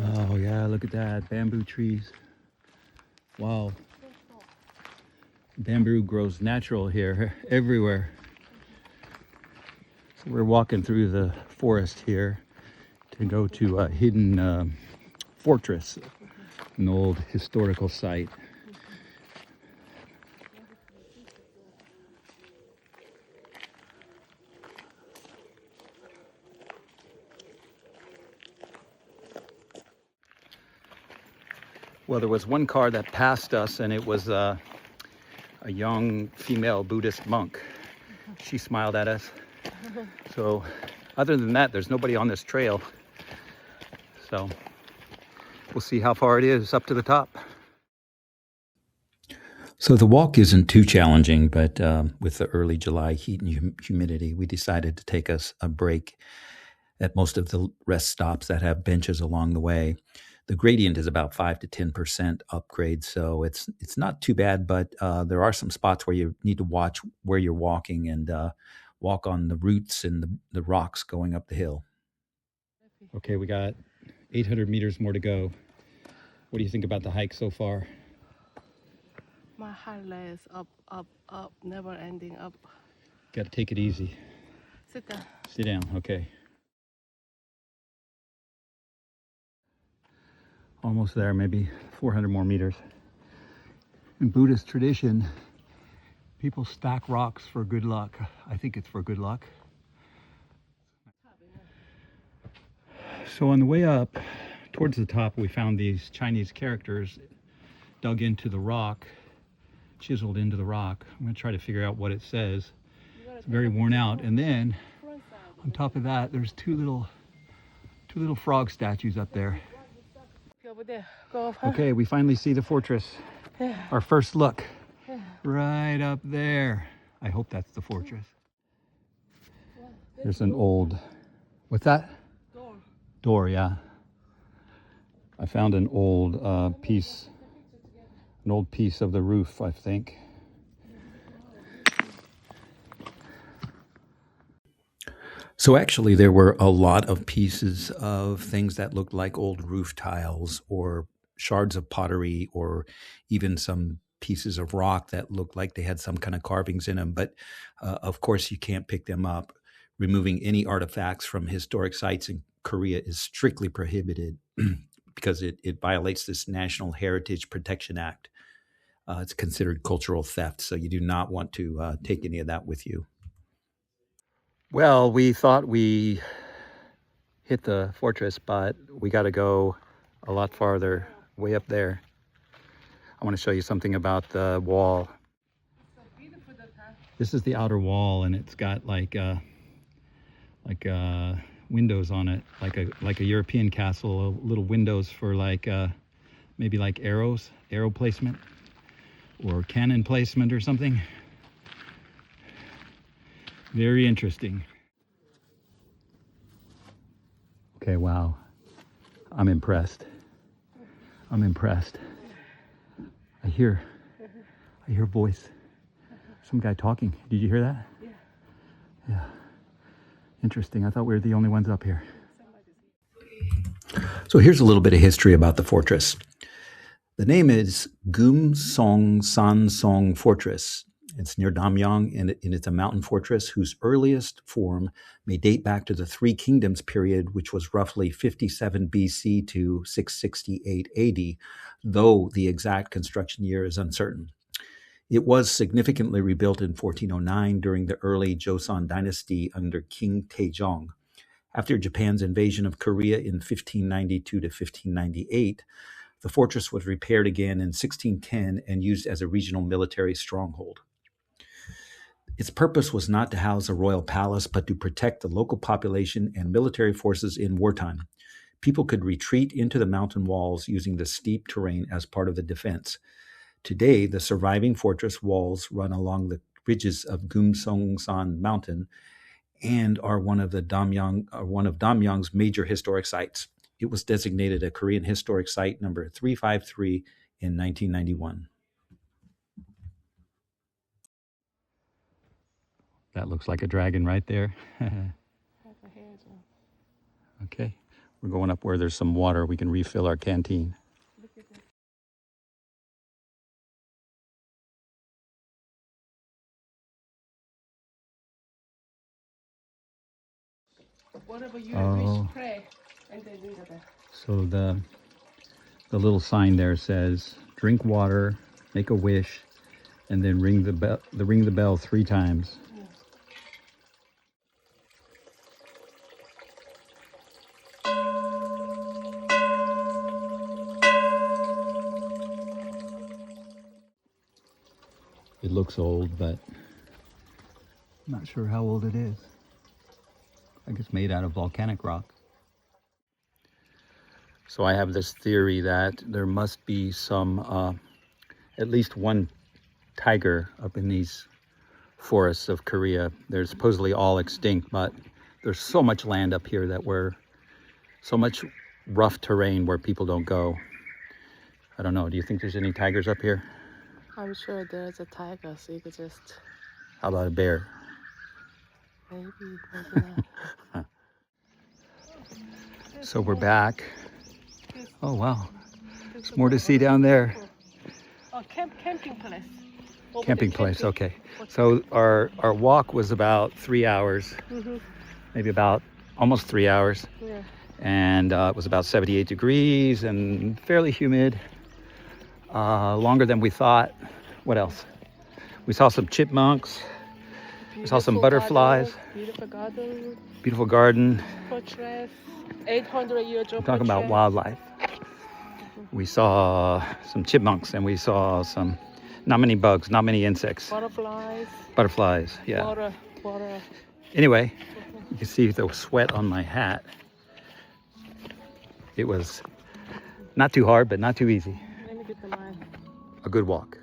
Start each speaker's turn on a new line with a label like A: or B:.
A: Oh yeah, look at that, bamboo trees. Wow. Bamboo grows natural here, everywhere. So we're walking through the forest here to go to a hidden fortress, an old historical site. Well, there was one car that passed us, and it was a young female Buddhist monk. She smiled at us. So other than that, there's nobody on this trail. So we'll see how far it is up to the top. So the walk isn't too challenging, but with the early July heat and humidity, we decided to take us a break at most of the rest stops that have benches along the way. The gradient is about 5 to 10% upgrade, so it's not too bad, but there are some spots where you need to watch where you're walking and walk on the roots and the rocks going up the hill. Okay, we got 800 meters more to go. What do you think about the hike so far?
B: My heart is up, up, up, never ending up.
A: Got to take it easy.
B: Sit down.
A: Sit down, okay. Almost there, maybe 400 more meters. In Buddhist tradition, people stack rocks for good luck. I think it's for good luck. So on the way up towards the top, we found these Chinese characters dug into the rock, chiseled into the rock. I'm going to try to figure out what it says. It's very worn out. And then on top of that, there's two little frog statues up there.
B: Over there. Go
A: Okay, we finally see the fortress. Our first look. Right up there. I hope that's the fortress. There's an old, what's that? Door, yeah. I found an old piece of the roof, I think. So actually there were a lot of pieces of things that looked like old roof tiles or shards of pottery or even some pieces of rock that looked like they had some kind of carvings in them. But of course you can't pick them up. Removing any artifacts from historic sites in Korea is strictly prohibited because it violates this National Heritage Protection Act. It's considered cultural theft, so you do not want to take any of that with you. Well, we thought we hit the fortress, but we got to go a lot farther, way up there. I want to show you something about the wall. This is the outer wall, and it's got like windows on it, like a European castle. Little windows for maybe like arrow placement or cannon placement or something. Very interesting. Okay, wow. I'm impressed. I hear a voice. Some guy talking. Did you hear that? Yeah. Interesting. I thought we were the only ones up here. So here's a little bit of history about the fortress. The name is Geumseongsanseong Fortress. It's near Damyang, and it's a mountain fortress whose earliest form may date back to the Three Kingdoms period, which was roughly 57 BC to 668 AD, though the exact construction year is uncertain. It was significantly rebuilt in 1409 during the early Joseon dynasty under King Taejong. After Japan's invasion of Korea in 1592 to 1598, the fortress was repaired again in 1610 and used as a regional military stronghold. Its purpose was not to house a royal palace, but to protect the local population and military forces in wartime. People could retreat into the mountain walls using the steep terrain as part of the defense. Today, the surviving fortress walls run along the ridges of Geumseongsan Mountain and are one of Damyang's major historic sites. It was designated a Korean Historic Site number 353 in 1991. That looks like a dragon right there. Okay. We're going up where there's some water. We can refill our canteen.
B: Look at this. Whatever you wish, pray, and then ring the bell.
A: So the little sign there says, drink water, make a wish, and then ring the bell 3 times.
B: Yeah.
A: It looks old, but I'm not sure how old it is. I think it's made out of volcanic rock. So I have this theory that there must be some, at least one tiger up in these forests of Korea. They're supposedly all extinct, but there's so much land up here that so much rough terrain where people don't go. I don't know. Do you think there's any tigers up here?
B: I'm sure there's a tiger, so you could just
A: How about a bear?
B: maybe not.
A: So we're back. Oh, wow. There's more to see down there.
B: Oh, camping place. Over
A: Camping
B: there,
A: place,
B: camping.
A: okay. So our walk was about 3 hours, maybe about almost 3 hours.
B: Yeah.
A: And it was about 78 degrees and fairly humid. Longer than we thought. What else? We saw some chipmunks. We saw some butterflies.
B: Garden,
A: Beautiful garden.
B: fortress, 800-year
A: We're talking about wildlife. We saw some chipmunks and we saw some, not many bugs, not many insects.
B: Butterflies.
A: Butterflies, yeah.
B: Water.
A: Anyway, you can see the sweat on my hat. It was not too hard, but not too easy.
B: Let me get the line.
A: A good walk.